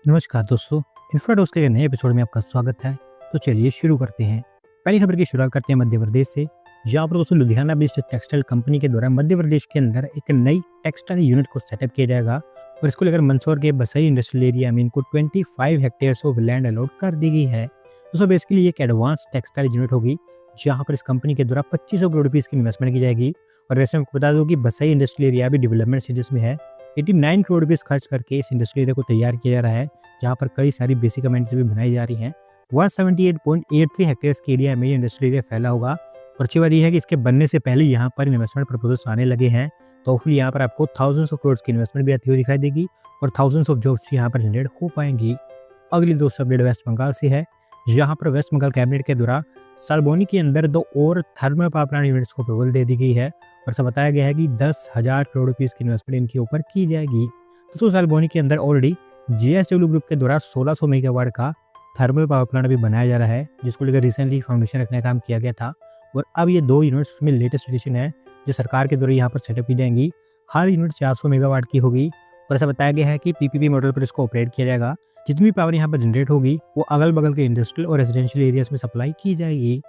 नमस्कार दोस्तों। इन्फ्राडोज के नए एपिसोड में आपका स्वागत है। तो चलिए शुरू करते हैं। पहली खबर की शुरुआत करते हैं मध्य प्रदेश से, जहाँ पर दोस्तों लुधियाना बेस्ड टेक्सटाइल कंपनी के द्वारा मध्य प्रदेश के अंदर एक नई टेक्सटाइल यूनिट को सेटअप किया जाएगा और इसको लेकर मंदसौर के बसई इंडस्ट्रियल एरिया में इनको 25 हेक्टेयर्स ऑफ लैंड अलॉट कर दी गई है। दोस्तों बेसिकली एक एडवांस टेक्सटाइल यूनिट होगी, जहाँ पर इस कंपनी के द्वारा 2500 करोड़ रुपीज की इन्वेस्टमेंट की जाएगी। और वैसे मैं आपको बता दूं कि बसई इंडस्ट्रियल एरिया भी डेवलपमेंट स्टेजेस में है। 89 करोड़ रुपीज खर्च करके इस इंडस्ट्रियल एरिया को तैयार किया जा रहा है, जहाँ पर कई सारी बेसिक अमेनिटीज भी बनाई जा रही हैं। 178.83 हेक्टेयर्स के एरिया में ये इंडस्ट्रियल एरिया फैला होगा। और अच्छी बात यह है कि इसके बनने से पहले यहाँ पर इन्वेस्टमेंट प्रपोजल्स आने लगे हैं, तो होपफुली यहाँ पर आपको थाउजेंड्स ऑफ करोड़ की इन्वेस्टमेंट भी आती हुई दिखाई देगी और थाउजेंड्स ऑफ जॉब्स भी यहाँ पर जनरेट हो पाएंगी। अगली दोस्त अपडेट वेस्ट बंगाल से है, जहाँ पर वेस्ट बंगाल कैबिनेट के द्वारा सालबोनी के अंदर 2 और थर्मल पावर प्लांट यूनिट्स को अप्रूवल दे दी गई है और ऐसा बताया गया है कि 10,000 करोड़ रुपीस की इन्वेस्टमेंट इनके ऊपर की जाएगी। दोस्तों सालबोनी के अंदर ऑलरेडी जेएसडब्ल्यू ग्रुप के द्वारा 1600 मेगावाट का थर्मल पावर प्लांट भी बनाया जा रहा है, जिसको लेकर रिसेंटली फाउंडेशन रखने का काम किया गया था। और अब ये 2 यूनिट्स में लेटेस्ट एडिशन है, जो सरकार के द्वारा यहाँ पर सेटअप की जाएंगी। हर यूनिट 400 मेगावाट की होगी और ऐसा बताया गया है कि पीपीपी मॉडल पर इसको ऑपरेट किया जाएगा। जितनी पावर यहाँ पर जनरेट होगी वो अगल बगल के इंडस्ट्रियल और रेजिडेंशियल एरियाज में सप्लाई की जाएगी।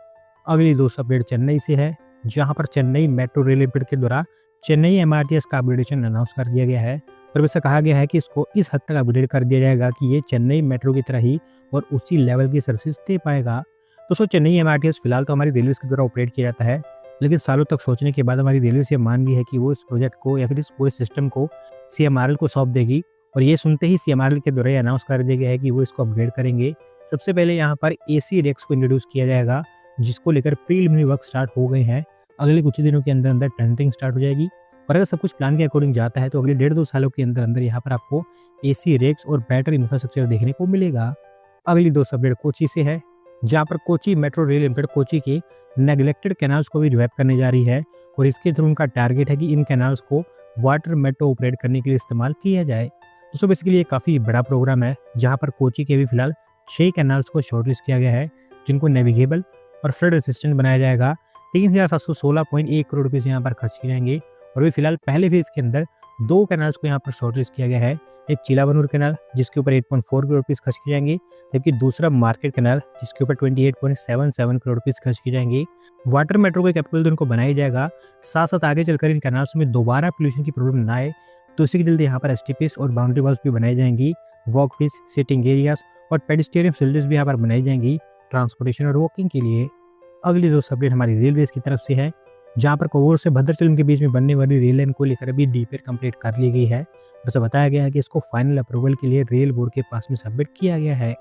अगली दोस्त अपडेट चेन्नई से है, जहां पर चेन्नई मेट्रो रेल लिमिटेड के द्वारा चेन्नई एमआरटीएस का अपग्रेडेशन अनाउंस कर दिया गया है और वैसे कहा गया है कि इसको इस हद तक अपग्रेड कर दिया जाएगा कि ये चेन्नई मेट्रो की तरह ही और उसी लेवल की सर्विस दे पाएगा। दोस्तों चेन्नई एमआरटीएस फिलहाल तो हमारी रेलवे के द्वारा ऑपरेट किया जाता है, लेकिन सालों तक सोचने के बाद हमारी रेलवे ये मान गई है कि वो इस प्रोजेक्ट को या फिर इस पूरे सिस्टम को सीएमआरएल को सौंप देगी। और ये सुनते ही सीएमआरएल के द्वारा अनाउंस कर दिया गया है कि वो इसको अपग्रेड करेंगे। सबसे पहले यहाँ पर एसी रेक्स को इंट्रोड्यूस किया जाएगा, जिसको लेकर प्रीलिमिनरी वर्क स्टार्ट हो गए हैं। अगले कुछ दिनों के अंदर अंदर टेंडरिंग स्टार्ट हो जाएगी और अगर सब कुछ प्लान के अकॉर्डिंग जाता है तो अगले 1.5-2 सालों के अंदर अंदर यहाँ पर आपको एसी रेक्स और बेटर इंफ्रास्ट्रक्चर देखने को मिलेगा। अगली दोस्त अपडेट कोची से है, जहाँ पर Kochi metro rail limited Kochi के नेग्लेक्टेड कैनाल्स को भी रिवाइव करने जा रही है और इसके थ्रू उनका टारगेट है कि इन कैनाल्स को वाटर मेट्रो ऑपरेट करने के लिए इस्तेमाल किया जाए। दोस्तों बेसिकली ये काफ़ी बड़ा प्रोग्राम है, जहाँ पर कोची के भी फिलहाल 6 कैनाल्स को शॉर्टलिस्ट किया गया है, जिनको नेविगेबल और फ्लड रेसिस्टेंट बनाया जाएगा। 3,716.1 करोड़ रुपये यहाँ पर खर्च किए जाएंगे और भी फिलहाल पहले फेज के अंदर 2 कैनाल्स को यहाँ पर शॉर्टलिस्ट किया गया है। एक चिलाबनूर कैनाल जिसके ऊपर 8.4 करोड़ रुपीस खर्च किए जाएंगे, जबकि दूसरा मार्केट कैनाल जिसके ऊपर 28.77 करोड़ रुपीस खर्च किए जाएंगे। वाटर मेट्रो के कैपिटल उनको बनाया जाएगा। साथ साथ आगे चलकर इन कैनाल्स में दोबारा पोल्यूशन की प्रॉब्लम ना आए, तो इसी के जल्दी यहाँ पर एसटीपीएस और बाउंड्री वॉल्स भी बनाई जाएंगी। वॉकवेज, सिटिंग एरियाज और पेडिस्ट्रियन फैसिलिटीज भी यहाँ पर बनाई जाएंगी ट्रांसपोर्टेशन और वॉकिंग के लिए। अगली दोस्त अपडेट हमारी रेलवे की तरफ से है, जहां पर कोवूर से भद्राचलम के बीच में बनने वाली रेल लाइन को लेकर अभी डीपीआर कंप्लीट कर ली गई है और ऐसा बताया गया है कि इसको फाइनल अप्रूवल के लिए रेल बोर्ड के पास में सबमिट किया गया है।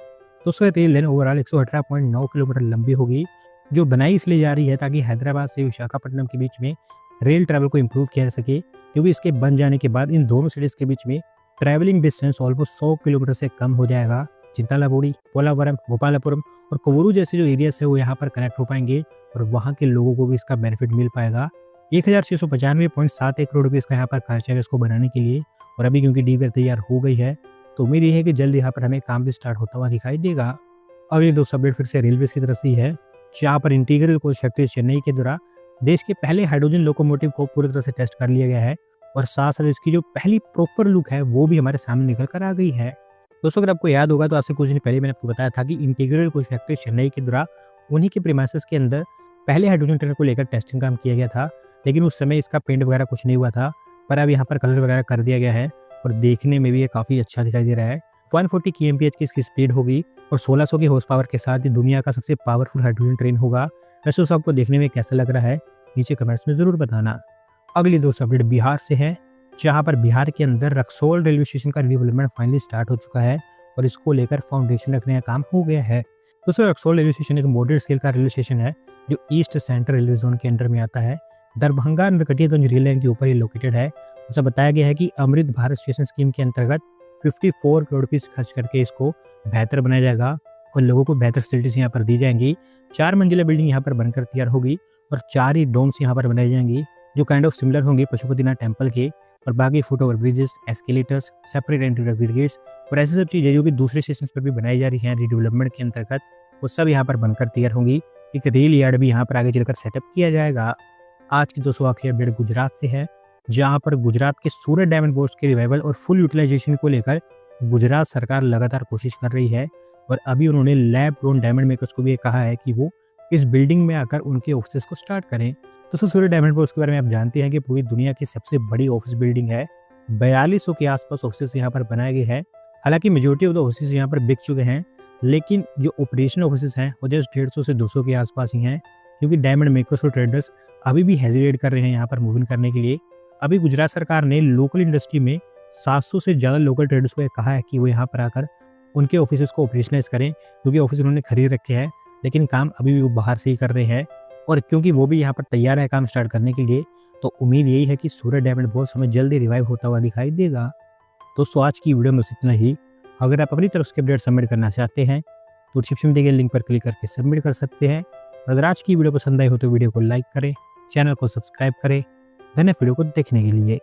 दोस्तों रेल लाइन ओवरऑल 118.9 किलोमीटर लंबी होगी, जो बनाई इसलिए जा रही है ताकि हैदराबाद से विशाखापट्टनम के बीच में रेल ट्रैवल को इम्प्रूव किया जा सके, क्योंकि इसके बन जाने के बाद इन दोनों सिटीज के बीच में ट्रैवलिंग डिस्टेंस ऑलमोस्ट 100 किलोमीटर से कम हो जाएगा। चिंतालाबोड़ी, पोलावरम, गोपालपुरम और कोवूरू जैसे जो एरियाज है वो यहाँ पर कनेक्ट हो पाएंगे और वहाँ के लोगों को भी इसका बेनिफिट मिल पाएगा। 1,695.71 करोड़ रुपये इसका यहाँ पर खर्चा है इसको बनाने के लिए और अभी क्योंकि डीपीआर तैयार हो गई है तो उम्मीद ये है कि जल्द यहाँ पर हमें काम भी स्टार्ट होता हुआ दिखाई देगा। अगली दोस्त अपडेट फिर से रेलवे की तरफ से ही है, जहाँ पर इंटीग्रल कोच फैक्ट्री चेन्नई के द्वारा देश के पहले हाइड्रोजन लोकोमोटिव को पूरी तरह से टेस्ट कर लिया गया है और साथ साथ इसकी जो पहली प्रॉपर लुक है वो भी हमारे सामने निकल कर आ गई है। दोस्तों अगर आपको याद होगा तो आज से कुछ दिन पहले मैंने आपको बताया था कि इंटीग्रल कोच फैक्ट्री चेन्नई के द्वारा उन्हीं के प्रीमाइसेस के अंदर पहले हाइड्रोजन ट्रेन को लेकर टेस्टिंग काम किया गया था, लेकिन उस समय इसका पेंट वगैरह कुछ नहीं हुआ था, पर अब यहाँ पर कलर वगैरह कर दिया गया है और देखने में भी ये काफ़ी अच्छा दिखाई दे रहा है। 140 kmph की इसकी स्पीड होगी और 1600 की हॉर्स पावर के साथ ये दुनिया का सबसे पावरफुल हाइड्रोजन ट्रेन होगा। वैसे उस आपको देखने में कैसा लग रहा है नीचे कमेंट्स में ज़रूर बताना। अगली दोस्त अपडेट बिहार से है, जहाँ पर बिहार के अंदर रक्सौल रेलवे स्टेशन का डेवलपमेंट फाइनली स्टार्ट हो चुका है और इसको लेकर फाउंडेशन रखने का काम हो गया है। दोस्तों रक्सौल रेलवे स्टेशन एक मॉडरेट स्केल का रेलवे स्टेशन है जो ईस्ट सेंट्रल रेलवे जोन के अंडर में आता है। दरभंगा नरकटियागंज रेल लाइन के ऊपर ये लोकेटेड है। उसे बताया गया है कि अमृत भारत स्टेशन स्कीम के अंतर्गत 54 करोड़ रुपीस खर्च करके इसको बेहतर बनाया जाएगा और लोगों को बेहतर फैसिलिटीज यहाँ पर दी जाएंगी। 4 मंजिला बिल्डिंग यहाँ पर बनकर तैयार होगी और 4 ही डोम्स यहाँ पर बनाई जाएंगी जो काइंड ऑफ सिमिलर होंगे पशुपतिनाथ टेम्पल के, और बाकी foot over bridges, escalators, separate entry exit gates और ऐसी सब चीज़ें जो कि दूसरे स्टेशन पर भी बनाई जा रही हैं रीडेवलपमेंट के अंतर्गत, वो सब यहाँ पर बनकर तैयार होंगी। एक रेल यार्ड भी यहाँ पर आगे चलकर सेटअप किया जाएगा। आज की दोस्तों आखिरी अपडेट गुजरात से है, जहाँ पर गुजरात के सूरत डायमंड बोर्ड्स के रिवाइवल और फुल यूटिलाइजेशन को लेकर गुजरात सरकार लगातार कोशिश कर रही है और अभी उन्होंने लैब ग्रोन डायमंड मेकर्स को भी ये कहा है कि वो इस बिल्डिंग में आकर उनके ऑफिस को स्टार्ट करें। तो सूर्य डायमंड पोस्ट के बारे में आप जानते हैं कि पूरी दुनिया की सबसे बड़ी ऑफिस बिल्डिंग है। 4200 के आसपास ऑफिस यहाँ पर बनाए गए हैं। हालांकि मेजोरिटी ऑफ द ऑफिस यहाँ पर बिक चुके हैं, लेकिन जो ऑपरेशनल ऑफिस हैं वो जस्ट 150 से 200 के आसपास ही हैं, क्योंकि डायमंड मेकर्स और ट्रेडर्स अभी भी हेजिटेट कर रहे हैं यहाँ पर मूविंग करने के लिए। अभी गुजरात सरकार ने लोकल इंडस्ट्री में 700 से ज़्यादा लोकल ट्रेडर्स को कहा है कि वो यहाँ पर आकर उनके ऑफिस को ऑपरेशनलाइज करें, क्योंकि ऑफिस उन्होंने खरीद रखे हैं, लेकिन काम अभी भी वो बाहर से ही कर रहे हैं। और क्योंकि वो भी यहाँ पर तैयार है काम स्टार्ट करने के लिए, तो उम्मीद यही है कि सूरज डायमंड बॉस हमें जल्दी रिवाइव होता हुआ दिखाई देगा। दोस्तों आज की वीडियो में इतना ही। अगर आप अपनी तरफ से अपडेट सबमिट करना चाहते हैं तो डिस्क्रिप्शन में दिए गए लिंक पर क्लिक करके सबमिट कर सकते हैं। अगर आज की वीडियो पसंद आई हो तो वीडियो को लाइक करें, चैनल को सब्सक्राइब करें। धन्यवाद वीडियो को देखने के लिए।